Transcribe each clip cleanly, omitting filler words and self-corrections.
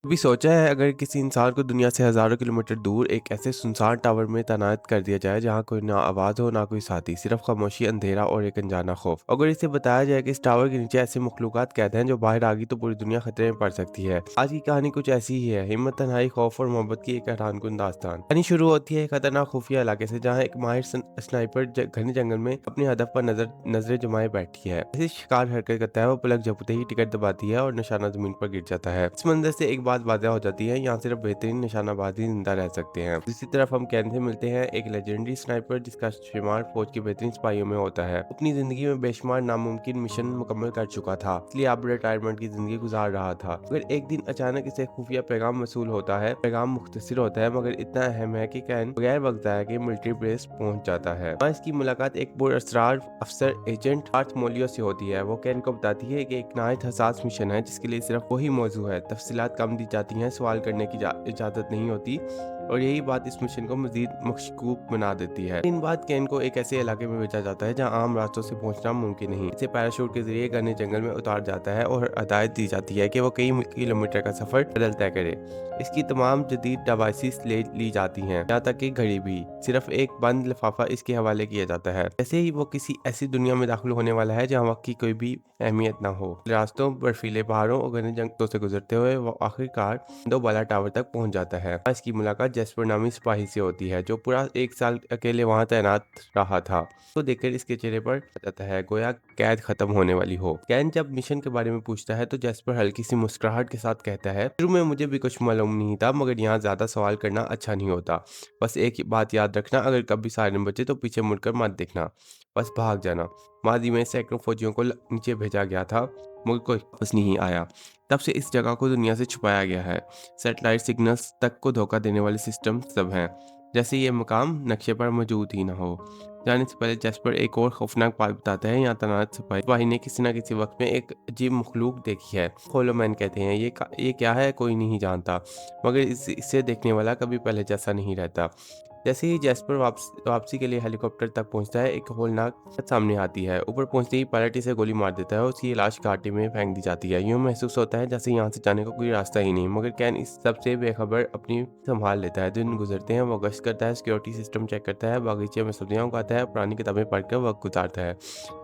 कभी सोचा है अगर किसी इंसान को दुनिया से हज़ारों किलोमीटर दूर एक ऐसे सुनसान टावर में तैनात कर दिया जाए जहाँ कोई ना आवाज़ हो ना कोई साथी, सिर्फ खामोशी, अंधेरा और एक अनजाना खौफ। अगर इसे बताया जाए कि इस टावर के नीचे ऐसे मखलूक़ात कैद हैं जो बाहर आ गई तो पूरी दुनिया खतरे में पड़ सकती है। आज की कहानी कुछ ऐसी ही है, हिम्मत, तन्हाई, खौफ और मोहब्बत की एक हैरानकुन दास्तान। कहानी शुरू होती है एक खतरनाक खुफिया इलाके से जहाँ एक माहिर स्नाइपर घने जंगल में अपने हदफ पर नजरें जमाए बैठी है। जैसे शिकार हरकत करता है वो पलक झपकते ही टिकट दबाती है और निशाना जमीन पर गिर जाता है। इस मंजर से एक बात वाज़ह हो जाती है, यहाँ सिर्फ बेहतरीन निशानाबाज ही जिंदा रह सकते हैं। दूसरी तरफ हम कैन से मिलते हैं, एक लेजेंडरी स्नाइपर जिसका शुमार फौज के बेहतरीन सिपाहियों में होता है। अपनी जिंदगी में बेशुमार नामुमकिन मिशन मुकम्मल कर चुका था, इसलिए अब रिटायरमेंट की जिंदगी गुजार रहा था। मगर एक दिन अचानक इसे खुफिया पैगाम मसूल होता है। पैगाम मुख्तसर होता है मगर इतना अहम है कि कैन बगैर वक्त जाया के मिलिट्री बेस पहुंच जाता है। वहाँ इसकी मुलाकात एक पुरअसरार अफसर एजेंट आर्थ मोलियो से होती है। वो कैन को बताती है कि एक नहायत हसास मिशन है जिसके लिए सिर्फ वही मौजू है, तफसीलात कम दी जाती हैं, सवाल करने की इजाज़त नहीं होती और यही बात इस मिशन को मजीद मशकूक बना देती है। इन बाद कैन को एक ऐसे इलाके में भेजा जाता है जहाँ आम रास्तों से पहुंचना मुमकिन नहीं। इसे पैराशूट के जरिए घने जंगल में उतार जाता है और हदायत दी जाती है कि वो कई किलोमीटर का सफर पैदल तय करे। इसकी तमाम जदीद डिवाइसेस ले ली जाती हैं, यहाँ तक कि घड़ी भी। सिर्फ एक बंद लिफाफा इसके हवाले किया जाता है, जैसे ही वो किसी ऐसी दुनिया में दाखिल होने वाला है जहाँ वक्त की कोई भी अहमियत ना हो। रास्तों, बर्फीले पहाड़ों और घने जंगलों से गुजरते हुए वो आखिरकार दो बाला टावर तक पहुंच जाता है। इसकी मुलाकात जैस्पर नामी सिपाही से होती है जो पूरा एक साल अकेले वहां तैनात रहा था। तो देखकर इसके चेहरे पर आ जाता है गोया कैद खत्म होने वाली हो। कैन जब मिशन के बारे में पूछता है तो जैस्पर हल्की सी मुस्कुराहट के साथ कहता है, शुरू में मुझे भी कुछ मालूम नहीं था मगर यहाँ ज्यादा सवाल करना अच्छा नहीं होता। बस एक ही बात याद रखना, अगर कभी सायरन बचे तो पीछे मुड़कर मत देखना, बस भाग जाना। माजी में सैकड़ों फौजियों को नीचे भेजा गया था मगर कोई वापस नहीं आया। तब से इस जगह को दुनिया से छुपाया गया है। सैटेलाइट सिग्नल्स तक को धोखा देने वाले सिस्टम सब हैं, जैसे ये मकाम नक्शे पर मौजूद ही ना हो। जाने से पहले जैस्पर एक और खौफनाक बात बताता है। यहाँ तैनात सिपाही ने किसी न किसी वक्त में एक अजीब मखलूक देखी है, होलोमैन कहते हैं। ये क्या है कोई नहीं जानता, मगर इसे देखने वाला कभी पहले जैसा नहीं रहता। जैसे ही जैस्पर वापसी के लिए हेलीकॉप्टर तक पहुंचता है, एक होलनाक बात सामने आती है। ऊपर पहुंचते ही पायलट इसे गोली मार देता है और उसकी लाश घाटी में फेंक दी जाती है। यूं महसूस होता है जैसे यहाँ से जाने का कोई रास्ता ही नहीं, मगर कैन इस सब से बेखबर अपनी संभाल लेता है। दिन गुजरते हैं, वो गश्त करता है, सिक्योरिटी सिस्टम चेक करता है, बागीचे में सब्जियां उगाता है, पुरानी किताबें पढ़कर वक्त गुजारता है।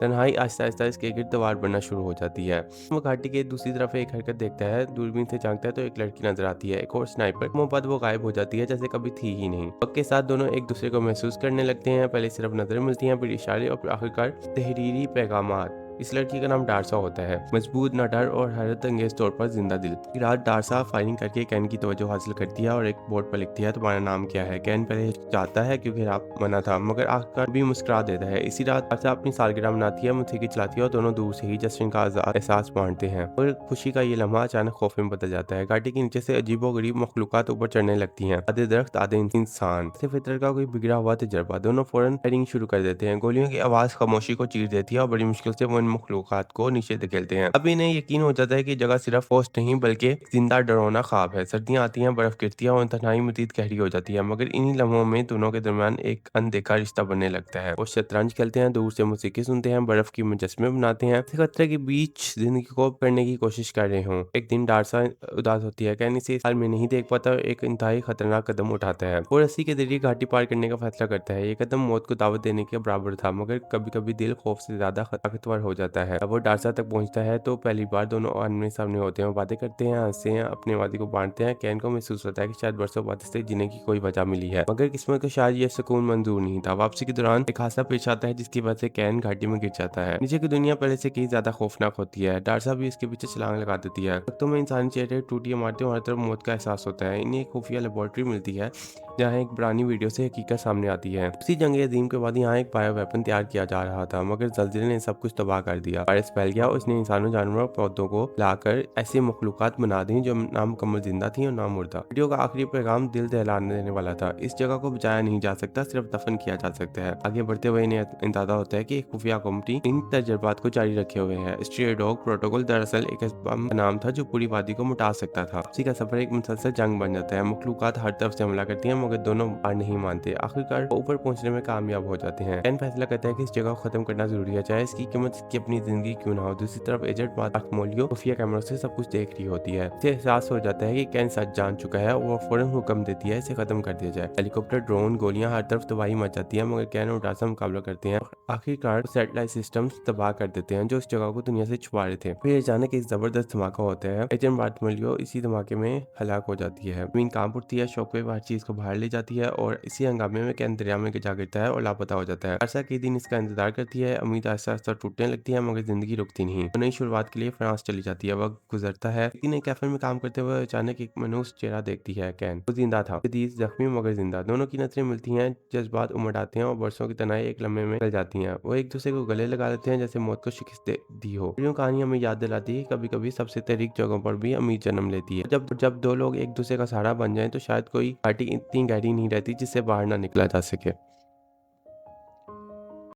तन्हाई आहिस्ता आहिस्ता इसके गिर्द दीवार बनना शुरू हो जाती है। वो घाटी के दूसरी तरफ एक हरकत देखता है, दूरबीन से झांकता है तो एक लड़की नजर आती है, एक और स्नाइपर। बाद वो गायब हो जाती है जैसे कभी थी ही नहीं। वक्त के साथ दोनों एक दूसरे को महसूस करने लगते हैं। पहले सिर्फ नजरें मिलती हैं, फिर इशारे और फिर आखिरकार तहरीरी पैगामात। इस लड़की का नाम डारसा होता है, मजबूत, निडर और हैरत अंगेज तौर पर जिंदा दिल। एक रात डारसा फायरिंग करके कैन की तवज्जो हासिल करती है और एक बोर्ड पर लिखती है, तुम्हारा नाम क्या है। कैन पहले चाहता है क्योंकि आप मना था, मगर आखिरकार भी मुस्कुरा देता है। इसी रात डारसा अपनी सालगिरह मनाती है, मूसीकी चलाती है और दोनों दूर से ही जश्न का एहसास बांटते हैं। और खुशी का ये लम्हा अचानक खौफ में बदल जाता है। घाटी के नीचे से अजीबोगरीब मखलूकात ऊपर चढ़ने लगती हैं, आधे दरख्त आधे इंसान, से फितर का कोई बिगड़ा हुआ तजर्बा। दोनों फौरन फायरिंग शुरू कर देते हैं। गोलियों की आवाज खामोशी को चीर देती है और बड़ी मुश्किल से वो इन मखलूकात को नीचे धकेलते हैं। अब इन्हें यकीन हो जाता है कि जगह सिर्फ पोस्ट नहीं बल्कि जिंदा डरावना ख्वाब है। सर्दियां आती हैं, बर्फ गिरती है और तन्हाई मजीद गहरी हो जाती है, मगर इन्हीं लम्हों में दोनों के दरमियान एक अनदेखा रिश्ता बनने लगता है। वो शतरंज खेलते हैं, दूर से मौसीकी सुनते हैं, बर्फ की मुजस्मे बनाते हैं, खतरे के बीच जिंदगी को करने की कोशिश कर रहे हों। एक दिन डारसा उदास होती है, कैन इसे इस हाल में नहीं देख पाता और एक इंतहाई खतरनाक कदम उठाता है। वो रस्सी के जरिए घाटी पार करने का फैसला करता है। ये कदम मौत को दावत देने के बराबर था, मगर कभी कभी दिल खौफ से ज्यादा ताकतवर हो जाता है। अब वो डारसा तक पहुंचता है तो पहली बार दोनों आमने सामने होते हैं, बातें करते हैं, हंसते हैं, अपने वादे को बांटते हैं। कैन को महसूस होता है कि शायद बरसों बाद से जीने की कोई वजह मिली है, मगर किस्मत को शायद ये सुकून मंजूर नहीं था। वापसी के दौरान एक हादसा पेश आता है जिसकी वजह से कैन घाटी में गिर जाता है। नीचे की दुनिया पहले से कहीं ज्यादा खौफनाक होती है। डारसा भी इसके पीछे छलांग लगा देती है। वक्तों में इंसानी चेहरे टूटी इमारतें और हर तरफ मौत का एहसास होता है। इन्हें एक खुफिया लेबोरेटरी मिलती है जहाँ एक पुरानी वीडियो से हकीकत सामने आती है। उसी जंग अजीम के बाद यहाँ एक बायो वेपन तैयार किया जा रहा था, मगर जल्जीले ने सब कुछ तबाह कर दिया। वायरस फैल गया और इसने इंसानों, जानवरों और पौधों को लाकर ऐसी मखलूकात बना दी जो नामुकम्मल जिंदा थी और ना मुर्दा। वीडियो का आखिरी पैगाम दिल दहलाने देने वाला था, इस जगह को बचाया नहीं जा सकता, सिर्फ दफन किया जा सकता है। आगे बढ़ते हुए इन्हें अंदाजा होता है कि एक खुफिया कमेटी इन तजर्बात को जारी रखे हुए है। स्ट्रे डॉग प्रोटोकॉल दरअसल एक बम का नाम था जो पूरी वादी को मिटा सकता था। उसी का सफर एक मुसलसल जंग बन जाता है। मखलूकात हर तरफ से हमला करती है, मगर दोनों हार नहीं मानते। आखिरकार वो ऊपर पहुंचने में कामयाब हो जाते हैं। कैन फैसला करता है कि इस जगह को खत्म करना जरूरी है, चाहे इसकी कीमत कि अपनी जिंदगी क्यों ना हो। दूसरी तरफ एजेंट बाथमोलियो खुफिया कैमरों से सब कुछ देख रही होती है। इसे एहसास हो जाता है कि कैन सच जान चुका है और वो फौरन हुक्म देती है इसे खत्म कर दिया जाए। हेलीकॉप्टर, ड्रोन, गोलियां, हर तरफ तबाही मच जाती है, मगर कैन और टासा मुकाबला करते हैं। आखिरकार सैटेलाइट सिस्टम्स तबाह कर देते हैं जो इस जगह को दुनिया से छुपा रहे थे। फिर अचानक एक जबरदस्त धमाका होता है। एजेंट बार्थोमेलियो इसी धमाके में हलाक हो जाती है। जमीन कांप उठती है, शॉकवेव हर चीज को बाहर ले जाती है और इसी हंगामे में कैन दरिया में जा गिरता है और लापता हो जाता है। आशा कई दिन इसका इंतजार करती है, उम्मीद आहिस्ता आहिस्ता टूटने लगती है, मगर जिंदगी रुकती नहीं। वो नई शुरुआत के लिए फ्रांस चली जाती है। वक्त गुजरता है, लेकिन एक कैफे में काम करते हुए अचानक एक मनहूस चेहरा देखती है। कैन वो जिंदा था, शदीद जख्मी मगर जिंदा। दोनों की नजरें मिलती हैं, जज्बात उमड़ आते हैं और बरसों की तनाई एक लम्हे में निकल जाती हैं। वो एक दूसरे को गले लगा लेते हैं जैसे मौत को शिकस्त दे दी हो। यूं कहानी हमें याद दिलाती है कि कभी कभी सबसे तरीक जगहों पर भी उम्मीद जन्म लेती है। जब जब दो लोग एक दूसरे का सहारा बन जाएं तो शायद कोई घाटी इतनी गहरी नहीं रहती जिससे बाहर ना निकला जा सके।